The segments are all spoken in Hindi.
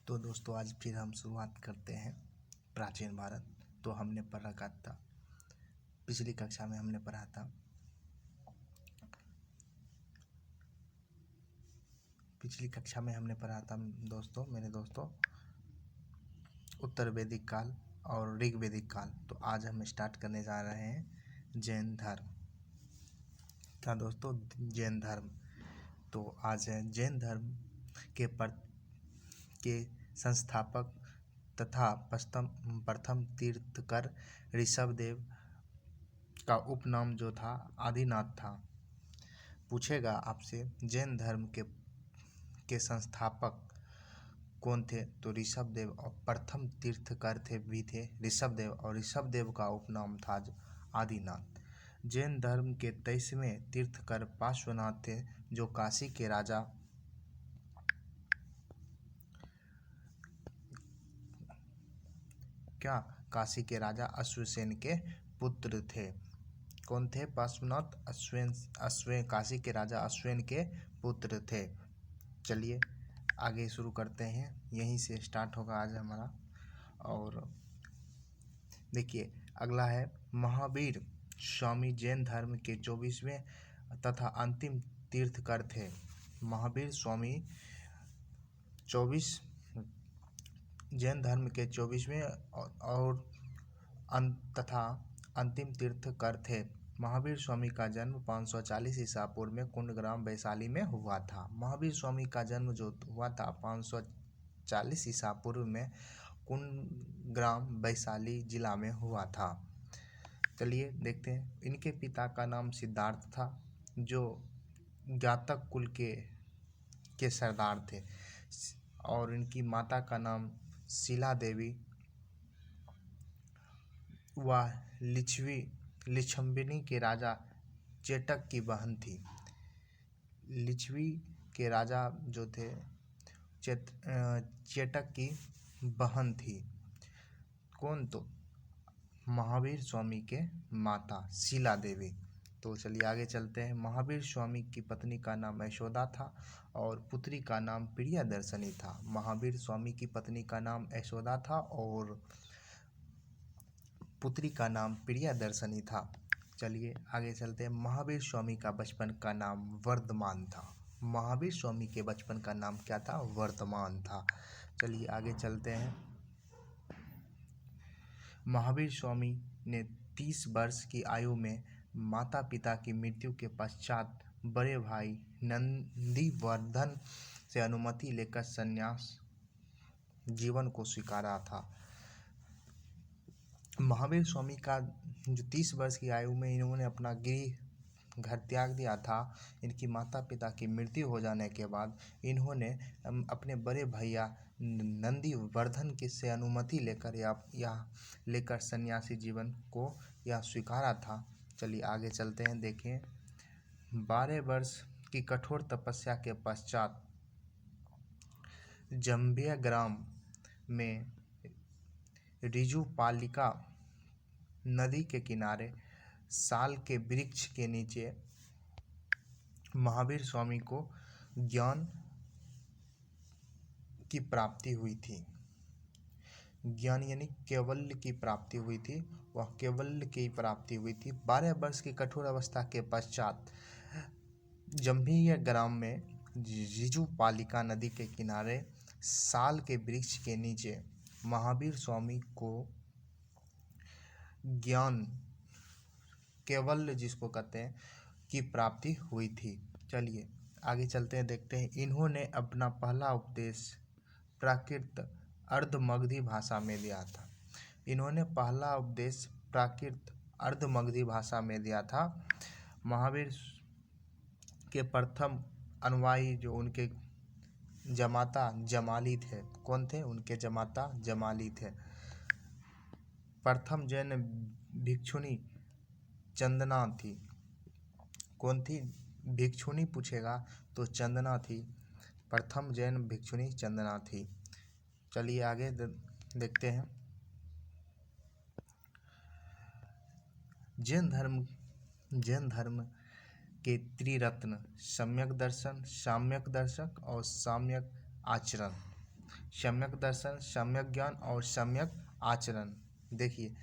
तो दोस्तों आज फिर हम शुरुआत करते हैं प्राचीन भारत। तो हमने पढ़ रखा था, पिछली कक्षा में हमने पढ़ा था मेरे दोस्तों उत्तर वैदिक काल और ऋग वैदिक काल। तो आज हम स्टार्ट करने जा रहे हैं जैन धर्म। क्या दोस्तों, जैन धर्म। तो आज है जैन धर्म के संस्थापक तथा प्रथम तीर्थकर ऋषभदेव का उपनाम जो था आदिनाथ था। पूछेगा आपसे जैन धर्म के संस्थापक कौन थे, तो ऋषभदेव और प्रथम तीर्थकर थे ऋषभदेव, और ऋषभदेव का उपनाम था आदिनाथ। जैन धर्म के 23वें तीर्थकर पार्श्वनाथ थे, जो काशी के राजा अश्वसेन के पुत्र थे। कौन थे? पार्श्वनाथ अश्वेन काशी के राजा अश्वेन के पुत्र थे। चलिए आगे शुरू करते हैं, यहीं से स्टार्ट होगा आज हमारा। और देखिए अगला है महावीर स्वामी जैन धर्म के 24वें तथा अंतिम तीर्थकर थे। महावीर स्वामी जैन धर्म के 24वें और तथा अंतिम तीर्थकर थे। महावीर स्वामी का जन्म 540 ईसा पूर्व में कुंडग्राम वैशाली में हुआ था। महावीर स्वामी का जन्म जो हुआ था 540 ईसा पूर्व में कुंडग्राम वैशाली जिला में हुआ था। चलिए देखते हैं। इनके पिता का नाम सिद्धार्थ था, जो ज्ञातक कुल के सरदार थे, और इनकी माता का नाम शीला देवी, वह लिच्छविनी के राजा चेटक की बहन थी। लिच्छवी के राजा जो थे चेटक की बहन थी। कौन? तो महावीर स्वामी के माता शीला देवी। तो चलिए आगे चलते हैं। महावीर स्वामी की पत्नी का नाम यशोदा था और पुत्री का नाम प्रियदर्शनी था। महावीर स्वामी की पत्नी का नाम यशोदा था और पुत्री का नाम प्रियदर्शनी था। चलिए आगे चलते हैं। महावीर स्वामी का बचपन का नाम वर्धमान था। महावीर स्वामी के बचपन का नाम क्या था? वर्धमान था। चलिए आगे चलते हैं। महावीर स्वामी ने 30 वर्ष की आयु में माता पिता की मृत्यु के पश्चात बड़े भाई नंदीवर्धन से अनुमति लेकर संन्यास जीवन को स्वीकारा था। महावीर स्वामी का जो 30 वर्ष की आयु में इन्होंने अपना गृह घर त्याग दिया था। इनकी माता पिता की मृत्यु हो जाने के बाद इन्होंने अपने बड़े भैया नंदीवर्धन से अनुमति लेकर सन्यासी जीवन को यह स्वीकारा था। चलिए आगे चलते हैं। देखें 12 वर्ष की कठोर तपस्या के पश्चात जंभिया ग्राम में ऋजुपालिका नदी के किनारे साल के वृक्ष के नीचे महावीर स्वामी को ज्ञान की प्राप्ति हुई थी। ज्ञान यानी कैवल्य की प्राप्ति हुई थी। वह कैवल्य की प्राप्ति हुई थी 12 वर्ष की कठोर अवस्था के पश्चात जंभिया ग्राम में ऋजुपालिका नदी के किनारे साल के वृक्ष के नीचे महावीर स्वामी को ज्ञान कैवल्य जिसको कहते हैं की प्राप्ति हुई थी। चलिए आगे चलते हैं, देखते हैं। इन्होंने अपना पहला उपदेश प्राकृत अर्धमगधी भाषा में दिया था। इन्होंने पहला उपदेश प्राकृत अर्धमगधी भाषा में दिया था। महावीर के प्रथम अनुयायी जो उनके जमाता जमाली थे। कौन थे? उनके जमाता जमाली थे। प्रथम जैन भिक्षुणी चंदना थी। कौन थी? भिक्षुणी पूछेगा तो चंदना थी। प्रथम जैन भिक्षुणी चंदना थी। चलिए आगे देखते हैं। जैन धर्म के त्रिरत्न सम्यक दर्शन, साम्यक दर्शक और साम्यक आचरण। सम्यक दर्शन, सम्यक ज्ञान और सम्यक आचरण। देखिए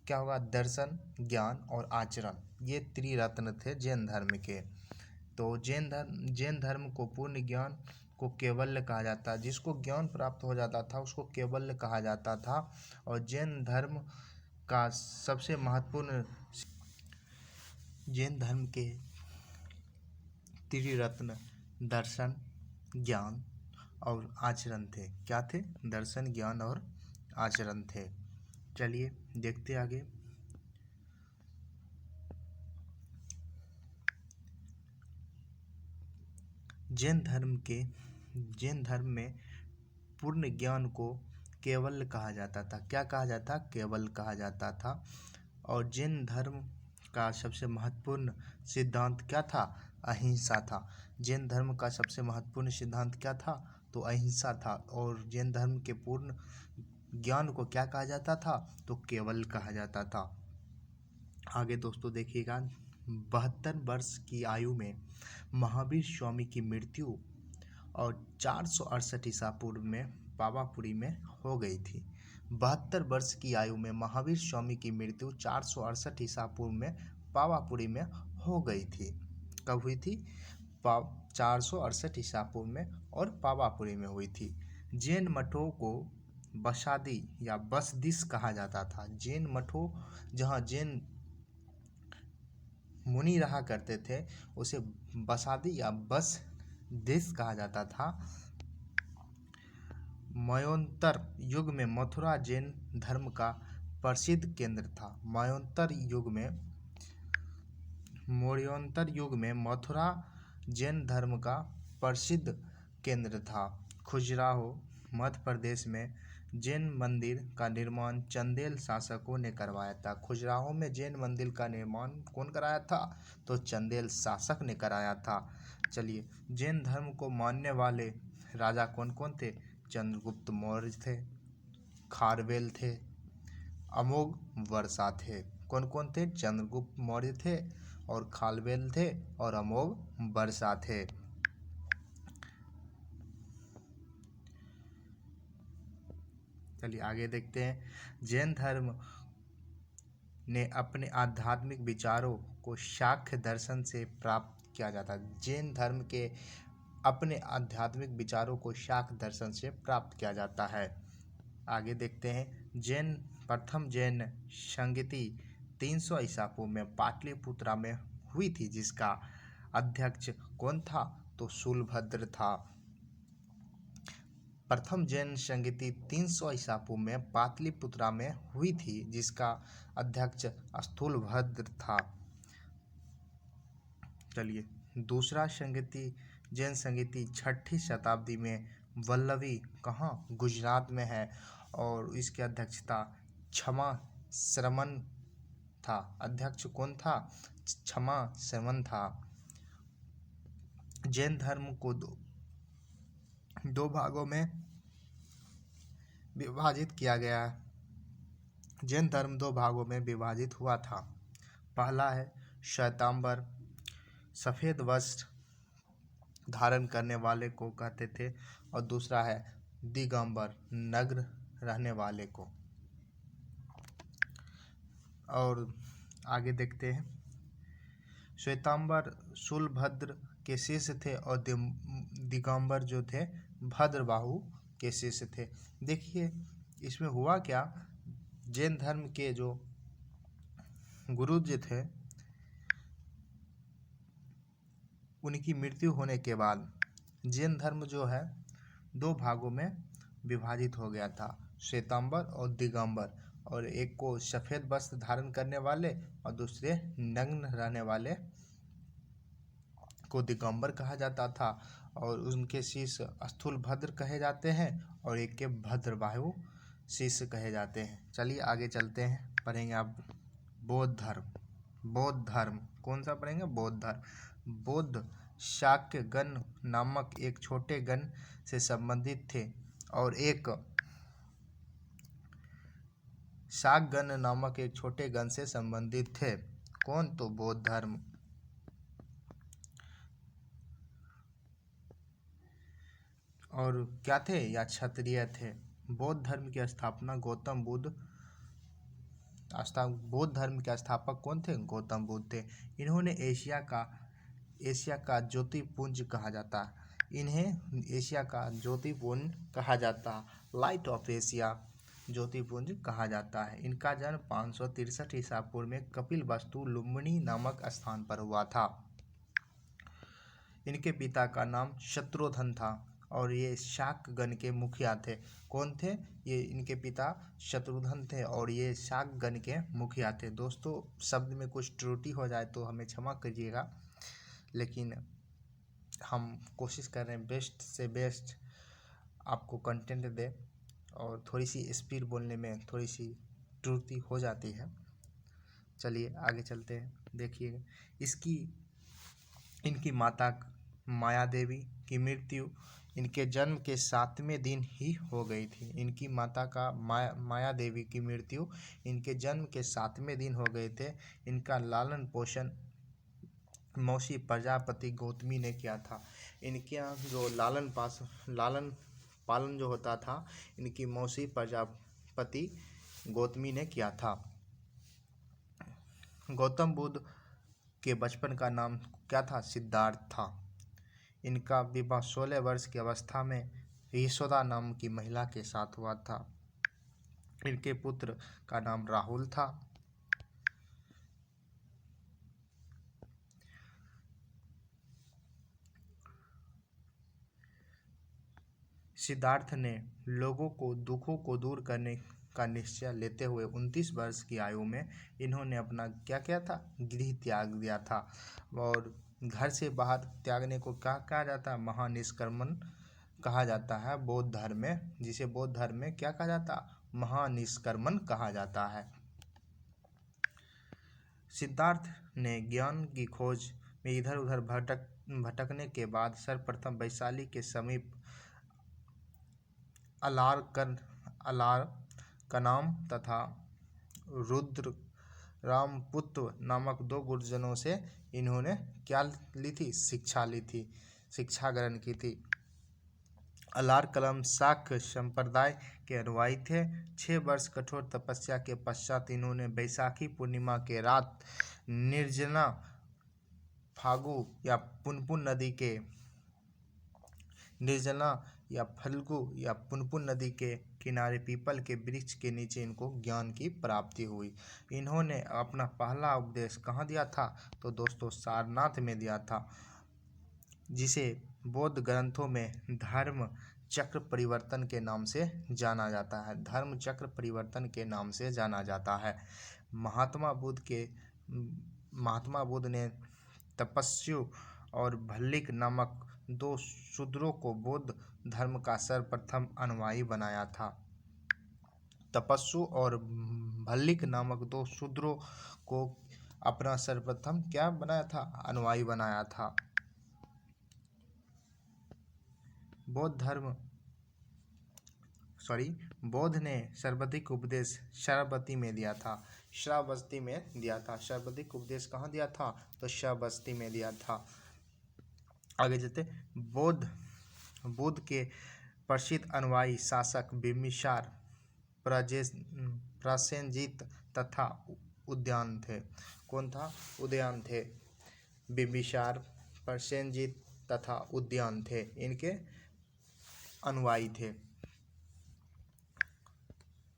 क्या होगा, दर्शन, ज्ञान और आचरण, ये त्रिरत्न थे जैन धर्म के। तो जैन धर्म को पूर्ण ज्ञान को केवल्य कहा जाता है। जिसको ज्ञान प्राप्त हो जाता था उसको केवल्य कहा जाता था। और जैन धर्म का सबसे महत्वपूर्ण, जैन धर्म के त्रिरत्न दर्शन, ज्ञान और आचरण थे। क्या थे? दर्शन, ज्ञान और आचरण थे। चलिए देखते आगे। जैन धर्म में पूर्ण ज्ञान को केवल कहा जाता था। क्या कहा जाता? केवल कहा जाता था। और जैन धर्म का सबसे महत्वपूर्ण सिद्धांत क्या था? अहिंसा था। जैन धर्म का सबसे महत्वपूर्ण सिद्धांत क्या था? तो अहिंसा था। और जैन धर्म के पूर्ण ज्ञान को क्या कहा जाता था? तो केवल कहा जाता था। आगे दोस्तों देखिएगा, 72 वर्ष की आयु में महावीर स्वामी की मृत्यु और 468 ईसा पूर्व में पावापुरी में हो गई थी। 72 वर्ष की आयु में महावीर स्वामी की मृत्यु 468 ईसा पूर्व में पावापुरी में हो गई थी। कब हुई थी? 468 ईसा पूर्व में और पावापुरी में हुई थी। जैन मठों को बसादी या बसदिश कहा जाता था। जैन मठों, जहाँ जैन मुनि रहा करते थे, उसे बसादी या बसदिश कहा जाता था। मन्वंतर युग में मथुरा जैन धर्म का प्रसिद्ध केंद्र था। मन्वंतर युग में मथुरा जैन धर्म का प्रसिद्ध केंद्र था। खजुराहो मध्य प्रदेश में जैन मंदिर का निर्माण चंदेल शासकों ने करवाया था। खजुराहो में जैन मंदिर का निर्माण कौन कराया था? तो चंदेल शासक ने कराया था। चलिए, जैन धर्म को मानने वाले राजा कौन कौन थे? चंद्रगुप्त मौर्य थे, खारवेल थे, अमोघ वर्षा थे। कौन कौन थे? चंद्रगुप्त मौर्य थे और खारवेल थे और अमोघ वर्षा थे। चलिए आगे देखते हैं। जैन धर्म ने अपने आध्यात्मिक विचारों को शाक्य दर्शन से प्राप्त किया जाता है। जैन धर्म के अपने आध्यात्मिक विचारों को शाक्य दर्शन से प्राप्त किया जाता है। आगे देखते हैं। प्रथम जैन संगति 300 ईसा पूर्व में पाटलिपुत्रा में हुई थी, जिसका अध्यक्ष कौन था? तो शूलभद्र था। प्रथम जैन संगति 300 ईसा पूर्व में पाटलिपुत्रा में हुई थी, जिसका अध्यक्ष स्थूलभद्र था। चलिए, दूसरा जैन संगति 6ठी शताब्दी में वल्लवी, कहाँ? गुजरात में है, और इसकी अध्यक्षता क्षमा श्रमण था। अध्यक्ष कौन था? क्षमा श्रमण था। जैन धर्म को दो भागों में विभाजित किया गया है। जैन धर्म 2 भागों में विभाजित हुआ था। पहला है श्वेतांबर, सफ़ेद वस्त्र धारण करने वाले को कहते थे, और दूसरा है दिगंबर, नग्न रहने वाले को। और आगे देखते हैं। श्वेतांबर शूलभद्र के शिष्य थे और दिगंबर जो थे भद्रबाहु के शिष्य थे। देखिए इसमें हुआ क्या, जैन धर्म के जो गुरु जी थे, उनकी मृत्यु होने के बाद जैन धर्म जो है 2 भागों में विभाजित हो गया था, श्वेतांबर और दिगंबर। और एक को सफ़ेद वस्त्र धारण करने वाले और दूसरे नग्न रहने वाले को दिगंबर कहा जाता था, और उनके शिष्य स्थूलभद्र कहे जाते हैं और एक के भद्रबाहु शिष्य कहे जाते हैं। चलिए आगे चलते हैं, पढ़ेंगे आप बौद्ध धर्म। कौन सा पढ़ेंगे? बौद्ध धर्म। बौद्ध शाक्य गण नामक एक छोटे गण से संबंधित थे और शाक गण नामक एक छोटे गण से संबंधित थे। कौन? तो बौद्ध धर्म। और क्या थे या क्षत्रिय थे। बौद्ध धर्म की स्थापना गौतम बुद्ध बौद्ध धर्म के स्थापक कौन थे? गौतम बुद्ध थे। इन्होंने एशिया का ज्योतिपुंज कहा जाता है। इन्हें एशिया का ज्योतिपुंज कहा जाता है, लाइट ऑफ एशिया ज्योतिपुंज कहा जाता है। इनका जन्म 563 ईसा पूर्व में कपिलवस्तु लुम्बिनी नामक स्थान पर हुआ था। इनके पिता का नाम शत्रुघ्न था और ये शाकगण के मुखिया थे। कौन थे? ये इनके पिता शत्रुघ्न थे और ये शाकगण के मुखिया थे। दोस्तों, शब्द में कुछ त्रुटि हो जाए तो हमें क्षमा करिएगा, लेकिन हम कोशिश कर रहे हैं बेस्ट से बेस्ट आपको कंटेंट दे, और थोड़ी सी स्पीड बोलने में थोड़ी सी त्रुटि हो जाती है। चलिए आगे चलते हैं। देखिए, इनकी माता माया देवी की मृत्यु इनके जन्म के 7वें दिन ही हो गई थी। इनकी माता का माया देवी की मृत्यु इनके जन्म के 7वें दिन हो गए थे। इनका लालन पोषण मौसी प्रजापति गौतमी ने किया था। इनके यहाँ जो लालन पालन जो होता था, इनकी मौसी प्रजापति गौतमी ने किया था। गौतम बुद्ध के बचपन का नाम क्या था? सिद्धार्थ था। इनका विवाह 16 वर्ष की अवस्था में यशोदा नाम की महिला के साथ हुआ था। इनके पुत्र का नाम राहुल था। सिद्धार्थ ने लोगों को दुखों को दूर करने का निश्चय लेते हुए 29 वर्ष की आयु में इन्होंने अपना क्या किया था? गृह त्याग दिया था। और घर से बाहर त्यागने को क्या कहा जाता है? महानिष्क्रमण कहा जाता है बौद्ध धर्म में, जिसे बौद्ध धर्म में क्या कहा जाता है? महानिष्क्रमण कहा जाता है। सिद्धार्थ ने ज्ञान की खोज में इधर उधर भटकने के बाद सर्वप्रथम वैशाली के समीप अलारकनाम तथा रुद्ररामपुत्र नामक 2 गुरुजनों से इन्होंने क्या ली थी? शिक्षा ग्रहण की थी। अलारकनम शाक्य संप्रदाय के अनुयायी थे। 6 वर्ष कठोर तपस्या के पश्चात इन्होंने बैसाखी पूर्णिमा के रात निर्जना फागु या पुनपुन नदी के किनारे पीपल के वृक्ष के नीचे इनको ज्ञान की प्राप्ति हुई। इन्होंने अपना पहला उपदेश कहाँ दिया था? तो दोस्तों, सारनाथ में दिया था, जिसे बौद्ध ग्रंथों में धर्म चक्र परिवर्तन के नाम से जाना जाता है। धर्म चक्र परिवर्तन के नाम से जाना जाता है। महात्मा बुद्ध ने तपस्वी और भल्लिक नामक 2 शूद्रों को बौद्ध धर्म का सर्वप्रथम अनुयायी बनाया था। तपस्वी और भल्लिक नामक 2 शूद्रों को अपना सर्वप्रथम क्या बनाया था? अनुयायी बनाया था। बौद्ध ने सर्वाधिक उपदेश श्रावस्ती में दिया था। सर्वाधिक उपदेश कहाँ दिया था? तो श्रावस्ती में दिया था। आगे चलते। बुद्ध के प्रसिद्ध अनुयायी शासक बिम्बिसार, प्रसेनजीत तथा उदयन थे। कौन था? उदयन थे। बिम्बिसार, प्रसेनजीत तथा उदयन थे, इनके अनुयायी थे।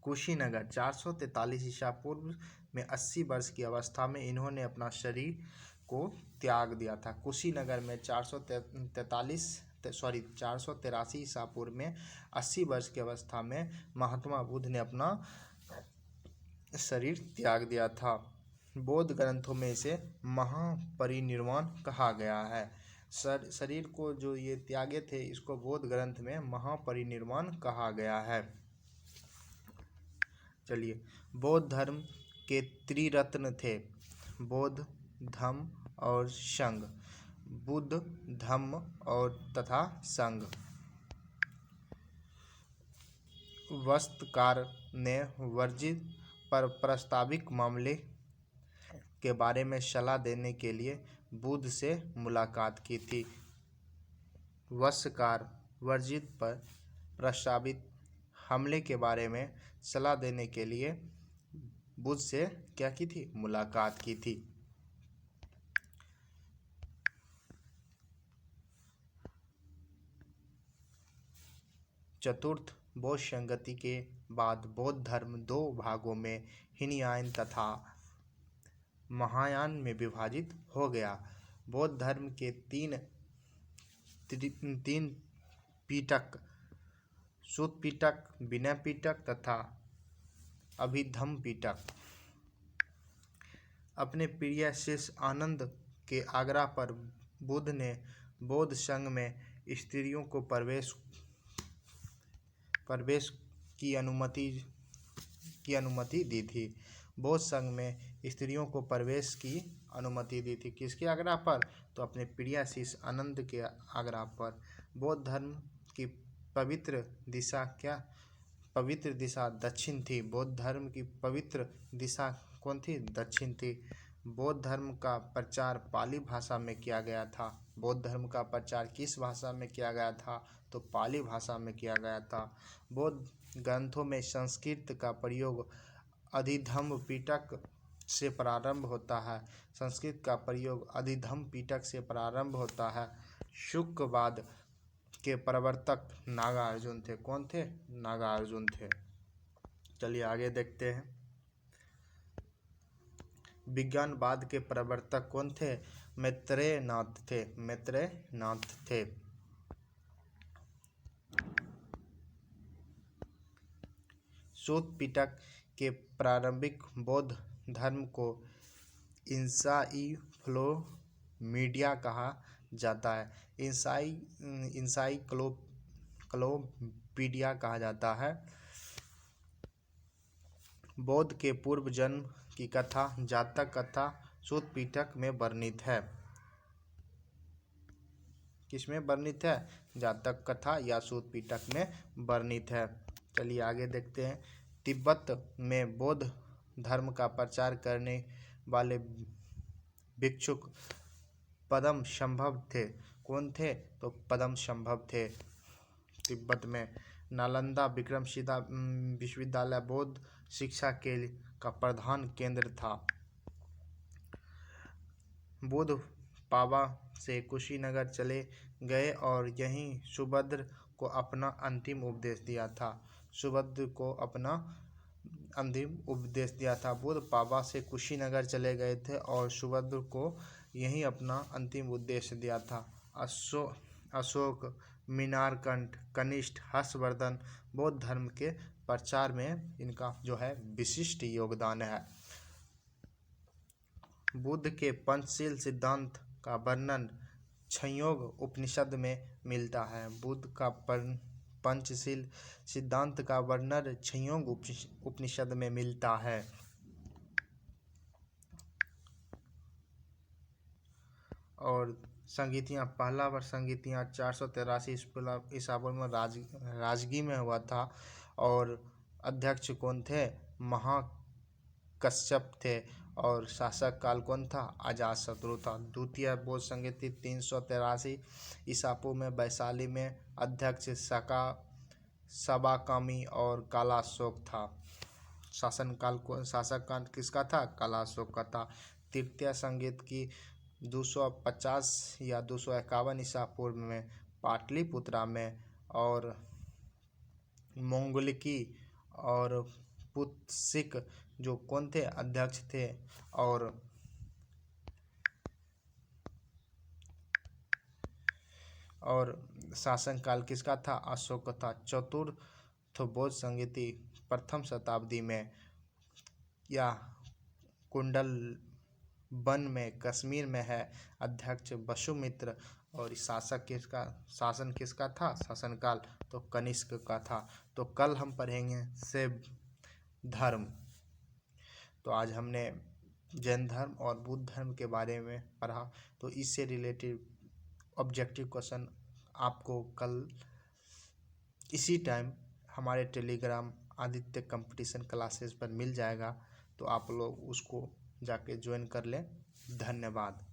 कुशीनगर 443 ईसा पूर्व में 80 वर्ष की अवस्था में इन्होंने अपना शरीर को त्याग दिया था। कुशीनगर में 483 ईसा पूर्व में 80 वर्ष की अवस्था में महात्मा बुद्ध ने अपना शरीर त्याग दिया था। बौद्ध ग्रंथों में इसे महापरिनिर्वाण कहा गया है। शरीर को जो ये त्यागे थे, इसको बौद्ध ग्रंथ में महापरिनिर्वाण कहा गया है। चलिए, बौद्ध धर्म के त्रिरत्न थे बौद्ध, धम्म और संघ। बुद्ध, धम्म और तथा संघ। वास्तुकार ने वर्जित पर प्रस्ताविक मामले के बारे में सलाह देने के लिए बुद्ध से मुलाकात की थी। वास्तुकार वर्जित पर प्रस्तावित हमले के बारे में सलाह देने के लिए बुद्ध से क्या की थी? मुलाकात की थी। चतुर्थ, बौद्ध संगति के बाद बौद्ध धर्म दो भागों में हीनयान तथा महायान में विभाजित हो गया। बौद्ध धर्म के तीन पिटक, सूत पिटक, विनय पिटक तथा अभिधम्म पिटक। अपने प्रिय शिष्य आनंद के आग्रह पर बुद्ध ने बौद्ध संघ में स्त्रियों को प्रवेश की अनुमति दी थी। बौद्ध संघ में स्त्रियों को प्रवेश की अनुमति दी थी। किसके आग्रह पर? तो अपने प्रिय शिष्य आनंद के आग्रह पर। बौद्ध धर्म की पवित्र दिशा दक्षिण थी। बौद्ध धर्म की पवित्र दिशा कौन थी? दक्षिण थी। बौद्ध धर्म का प्रचार पाली भाषा में किया गया था। बौद्ध धर्म का प्रचार किस भाषा में किया गया था? तो पाली भाषा में किया गया था। बौद्ध ग्रंथों में संस्कृत का प्रयोग अधिधम्म पिटक से प्रारंभ होता है। संस्कृत का प्रयोग अधिधम्म पिटक से प्रारंभ होता है। शुकवाद के प्रवर्तक नागार्जुन थे। कौन थे? नागार्जुन थे। चलिए आगे देखते हैं। विज्ञानवाद के प्रवर्तक कौन थे? मैत्रेय नाथ थे। मैत्रेय नाथ थे। सूत पिटक के प्रारंभिक बौद्ध धर्म को इंसाइक्लोपीडिया कहा जाता है। इंसाइक्लोपीडिया कहा जाता है। बौद्ध के पूर्व जन्म की कथा, जातक कथा सूत पिटक में वर्णित है। किसमें वर्णित है? जातक कथा या सूत पिटक में वर्णित है। चलिए आगे देखते हैं। तिब्बत में बौद्ध धर्म का प्रचार करने वाले भिक्षुक पद्मसंभव थे। कौन थे? तो पद्मसंभव थे। तिब्बत में नालंदा विक्रमशिला विश्वविद्यालय बौद्ध शिक्षा का प्रधान केंद्र था। बुद्ध पावा से कुशीनगर चले गए और यहीं सुभद्र को अपना अंतिम उपदेश दिया था। सुभद्र को अपना अंतिम उपदेश दिया था। बुद्ध पावा से कुशीनगर चले गए थे और सुभद्र को यहीं अपना अंतिम उपदेश दिया था। अशोक, मीनारकंठ, कनिष्ठ, हर्षवर्धन बौद्ध धर्म के प्रचार में इनका जो है विशिष्ट योगदान है। बुद्ध के पंचशील सिद्धांत का वर्णन छंदोग उपनिषद में मिलता है। बुद्ध का पंचशील सिद्धांत का वर्णन छंदोग उपनिषद में मिलता है। और संगीतियाँ, पहला बार संगीतियाँ 483 ईसा पूर्व में राजगी में हुआ था। और अध्यक्ष कौन थे? महाकश्यप थे। और शासक काल कौन था? अजातशत्रु था। द्वितीय बौद्ध संगीति 383 ईसा पूर्व में वैशाली में अध्यक्ष सबाकामी और कालाशोक था। शासक काल किसका था? कालाशोक का था। तृतीय संगीत की 250 या 251 ईसा पूर्व में पाटलिपुत्रा में और मंगोलिकी और पुत्सिक जो कौन थे? अध्यक्ष थे। और शासनकाल किसका था? अशोक का था। चतुर्थ बौद्ध संगीति प्रथम शताब्दी में या कुंडलवन में कश्मीर में है। अध्यक्ष वसुमित्र। और शासन किसका था? शासनकाल तो कनिष्क का था। तो कल हम पढ़ेंगे शैव धर्म। तो आज हमने जैन धर्म और बुद्ध धर्म के बारे में पढ़ा। तो इससे रिलेटेड ऑब्जेक्टिव क्वेश्चन आपको कल इसी टाइम हमारे टेलीग्राम आदित्य कंपटीशन क्लासेस पर मिल जाएगा। तो आप लोग उसको जाके ज्वाइन कर लें। धन्यवाद।